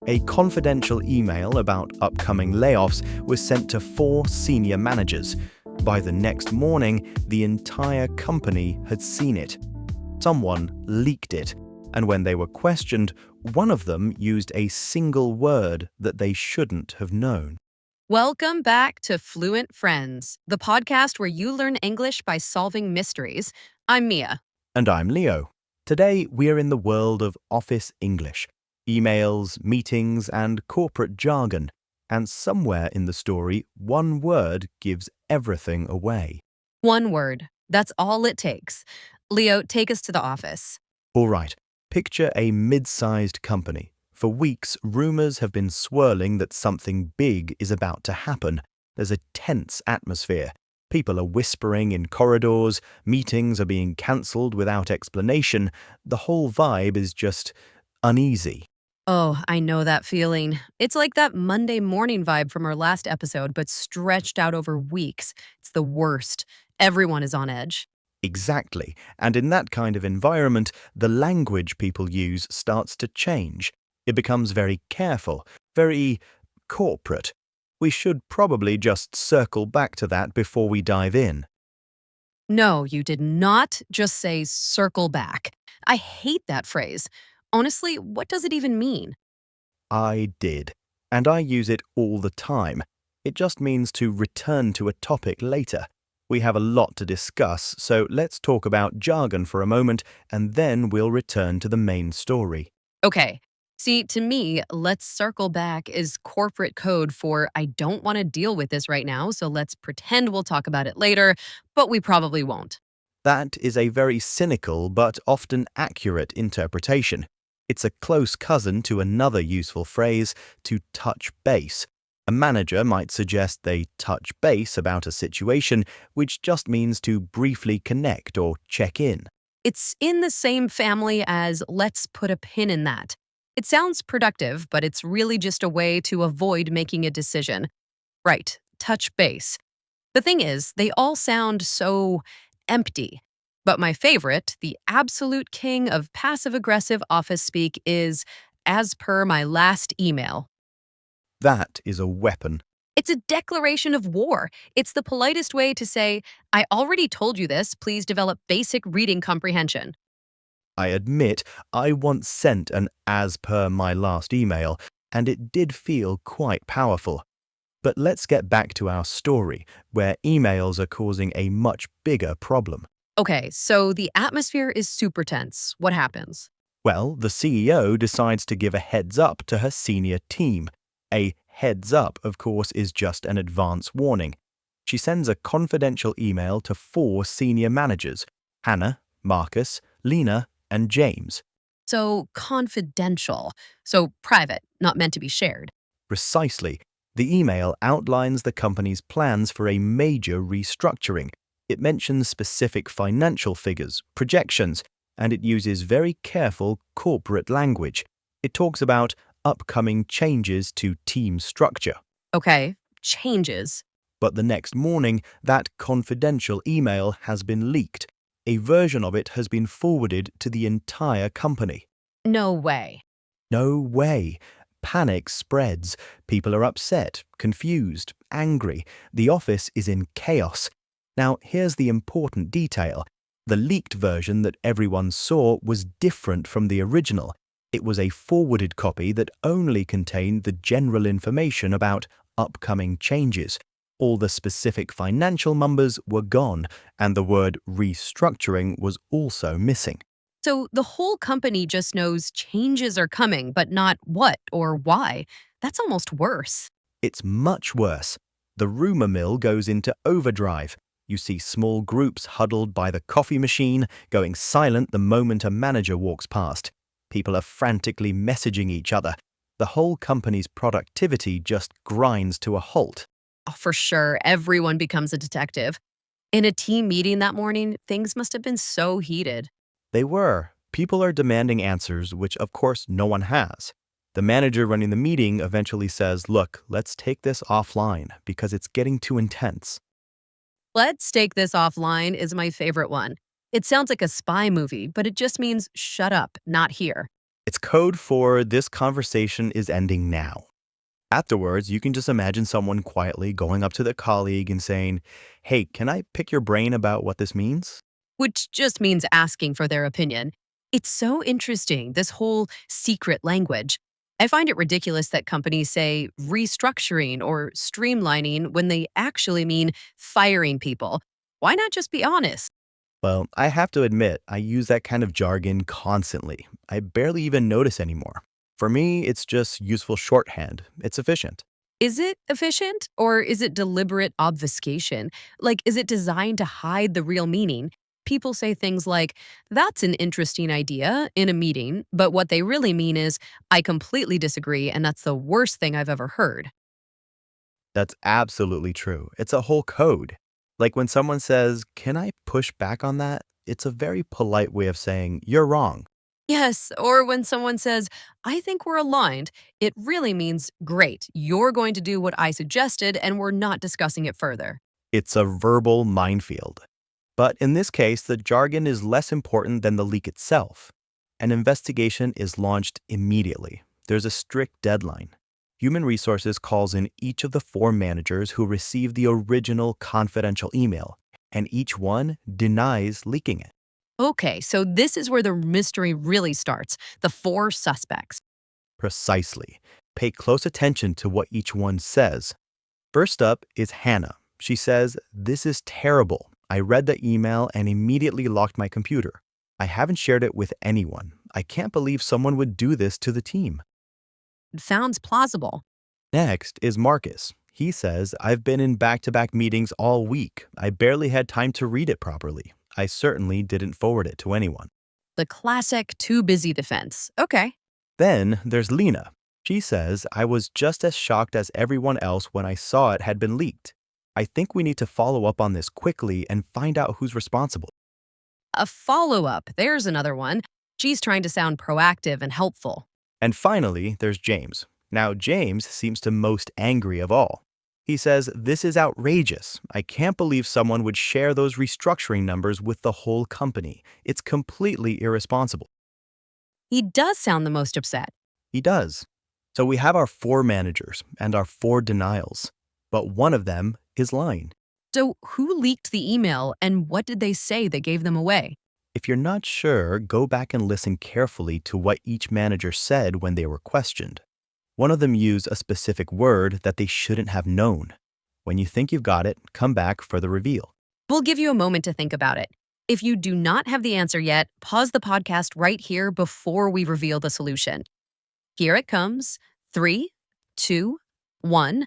A confidential email about upcoming layoffs was sent to 4 senior managers. By the next morning, the entire company had seen it. Someone leaked it, and when they were questioned, one of them used a single word that they shouldn't have known. Welcome back to Fluent Friends, the podcast where you learn English by solving mysteries. I'm Mia. And I'm Leo. Today, we're in the world of office English, emails, meetings, and corporate jargon. And somewhere in the story, one word gives everything away. One word. That's all it takes. Leo, take us to the office. All right, picture a mid-sized company. For weeks, rumors have been swirling that something big is about to happen. There's a tense atmosphere. People are whispering in corridors, meetings are being cancelled without explanation. The whole vibe is just uneasy. Oh, I know that feeling. It's like that Monday morning vibe from our last episode, but stretched out over weeks. It's the worst. Everyone is on edge. Exactly. And in that kind of environment, the language people use starts to change. It becomes very careful, very corporate. We should probably just circle back to that before we dive in. No, you did not just say circle back. I hate that phrase. Honestly, what does it even mean? I did, and I use it all the time. It just means to return to a topic later. We have a lot to discuss, so let's talk about jargon for a moment, and then we'll return to the main story. Okay. See, to me, let's circle back is corporate code for I don't want to deal with this right now, so let's pretend we'll talk about it later, but we probably won't. That is a very cynical but often accurate interpretation. It's a close cousin to another useful phrase, to touch base. A manager might suggest they touch base about a situation, which just means to briefly connect or check in. It's in the same family as let's put a pin in that. It sounds productive, but it's really just a way to avoid making a decision. Right, touch base. The thing is, they all sound so empty. But my favorite, the absolute king of passive aggressive office speak, is as per my last email. That is a weapon. It's a declaration of war. It's the politest way to say, I already told you this, please develop basic reading comprehension. I admit, I once sent an as per my last email, and it did feel quite powerful. But let's get back to our story, where emails are causing a much bigger problem. Okay, so the atmosphere is super tense. What happens? Well, the CEO decides to give a heads up to her senior team. A heads up, of course, is just an advance warning. She sends a confidential email to 4 senior managers, Hannah, Marcus, Lena, and James. So confidential. So private, not meant to be shared. Precisely. The email outlines the company's plans for a major restructuring. It mentions specific financial figures, projections, and it uses very careful corporate language. It talks about upcoming changes to team structure. Okay, changes. But the next morning, that confidential email has been leaked. A version of it has been forwarded to the entire company. No way. No way. Panic spreads. People are upset, confused, angry. The office is in chaos. Now, here's the important detail. The leaked version that everyone saw was different from the original. It was a forwarded copy that only contained the general information about upcoming changes. All the specific financial numbers were gone, and the word restructuring was also missing. So the whole company just knows changes are coming, but not what or why. That's almost worse. It's much worse. The rumor mill goes into overdrive. You see small groups huddled by the coffee machine, going silent the moment a manager walks past. People are frantically messaging each other. The whole company's productivity just grinds to a halt. Oh, for sure, everyone becomes a detective. In a team meeting that morning, things must have been so heated. They were. People are demanding answers, which of course no one has. The manager running the meeting eventually says, "Look, let's take this offline because it's getting too intense." Let's take this offline is my favorite one. It sounds like a spy movie, but it just means shut up, not here. It's code for this conversation is ending now. Afterwards, you can just imagine someone quietly going up to their colleague and saying, "Hey, can I pick your brain about what this means?" Which just means asking for their opinion. It's so interesting, this whole secret language. I find it ridiculous that companies say restructuring or streamlining when they actually mean firing people. Why not just be honest? Well, I have to admit, I use that kind of jargon constantly. I barely even notice anymore. For me, it's just useful shorthand. It's efficient. Is it efficient or is it deliberate obfuscation? Like, is it designed to hide the real meaning? People say things like, that's an interesting idea in a meeting, but what they really mean is, I completely disagree, and that's the worst thing I've ever heard. That's absolutely true. It's a whole code. Like when someone says, "Can I push back on that?" It's a very polite way of saying, "You're wrong." Yes, or when someone says, I think we're aligned, it really means, great, you're going to do what I suggested, and we're not discussing it further. It's a verbal minefield. But in this case, the jargon is less important than the leak itself. An investigation is launched immediately. There's a strict deadline. Human Resources calls in each of the four managers who received the original confidential email, and each one denies leaking it. Okay, so this is where the mystery really starts, the four suspects. Precisely. Pay close attention to what each one says. First up is Hannah. She says, "This is terrible. I read the email and immediately locked my computer. I haven't shared it with anyone. I can't believe someone would do this to the team." It sounds plausible. Next is Marcus. He says, "I've been in back-to-back meetings all week. I barely had time to read it properly. I certainly didn't forward it to anyone." The classic too busy defense. Okay. Then there's Lena. She says, "I was just as shocked as everyone else when I saw it had been leaked. I think we need to follow up on this quickly and find out who's responsible." A follow up. There's another one. She's trying to sound proactive and helpful. And finally, there's James. Now, James seems to most angry of all. He says, "This is outrageous. I can't believe someone would share those restructuring numbers with the whole company. It's completely irresponsible." He does sound the most upset. He does. So we have our four managers and our four denials, but one of them is lying. So, who leaked the email and what did they say that gave them away? If you're not sure, go back and listen carefully to what each manager said when they were questioned. One of them used a specific word that they shouldn't have known. When you think you've got it, come back for the reveal. We'll give you a moment to think about it. If you do not have the answer yet, pause the podcast right here before we reveal the solution. Here it comes. 3, 2, 1.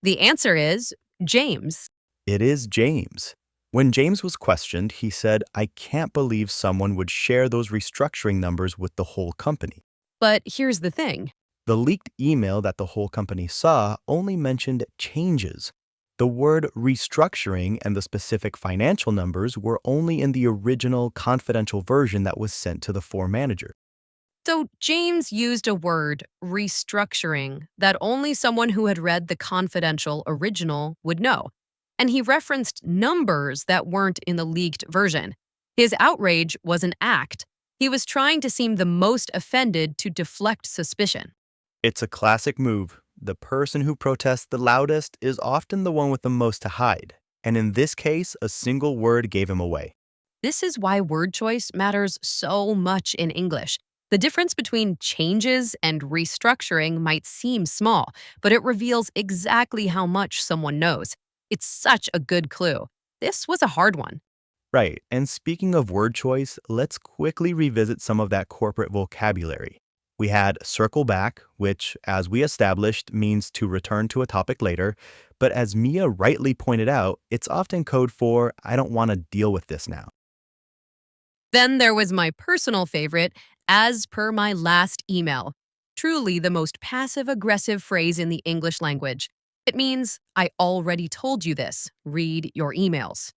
The answer is James. It is James. When James was questioned, he said, "I can't believe someone would share those restructuring numbers with the whole company." But here's the thing. The leaked email that the whole company saw only mentioned changes. The word restructuring and the specific financial numbers were only in the original confidential version that was sent to the four managers. So James used a word, restructuring, that only someone who had read the confidential original would know. And he referenced numbers that weren't in the leaked version. His outrage was an act. He was trying to seem the most offended to deflect suspicion. It's a classic move. The person who protests the loudest is often the one with the most to hide. And in this case, a single word gave him away. This is why word choice matters so much in English. The difference between changes and restructuring might seem small, but it reveals exactly how much someone knows. It's such a good clue. This was a hard one. Right, and speaking of word choice, let's quickly revisit some of that corporate vocabulary. We had circle back, which, as we established, means to return to a topic later, but as Mia rightly pointed out, it's often code for "I don't want to deal with this now." Then there was my personal favorite, as per my last email. Truly the most passive-aggressive phrase in the English language. It means, I already told you this. Read your emails.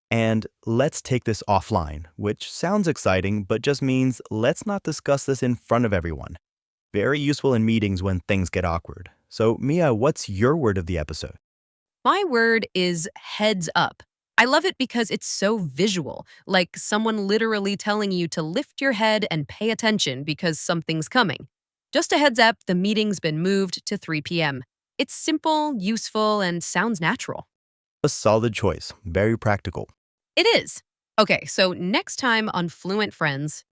And "let's take this offline," which sounds exciting, but just means let's not discuss this in front of everyone. Very useful in meetings when things get awkward. So, Mia, what's your word of the episode? My word is heads up. I love it because it's so visual, like someone literally telling you to lift your head and pay attention because something's coming. Just a heads up, the meeting's been moved to 3 p.m. It's simple, useful, and sounds natural. A solid choice, very practical. It is. Okay, so next time on Fluent Friends,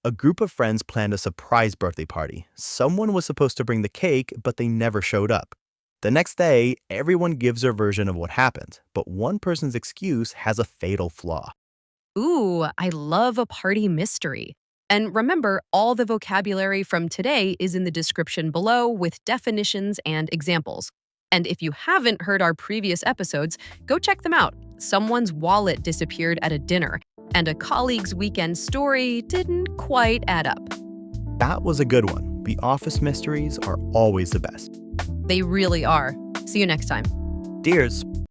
A group of friends planned a surprise birthday party. Someone was supposed to bring the cake, but they never showed up. The next day, everyone gives their version of what happened, but one person's excuse has a fatal flaw. ooh, I love a party mystery. And remember, all the vocabulary from today is in the description below with definitions and examples. And if you haven't heard our previous episodes, go check them out. Someone's wallet disappeared at a dinner, and a colleague's weekend story didn't quite add up. That was a good one. The office mysteries are always the best. They really are. See you next time. Dears,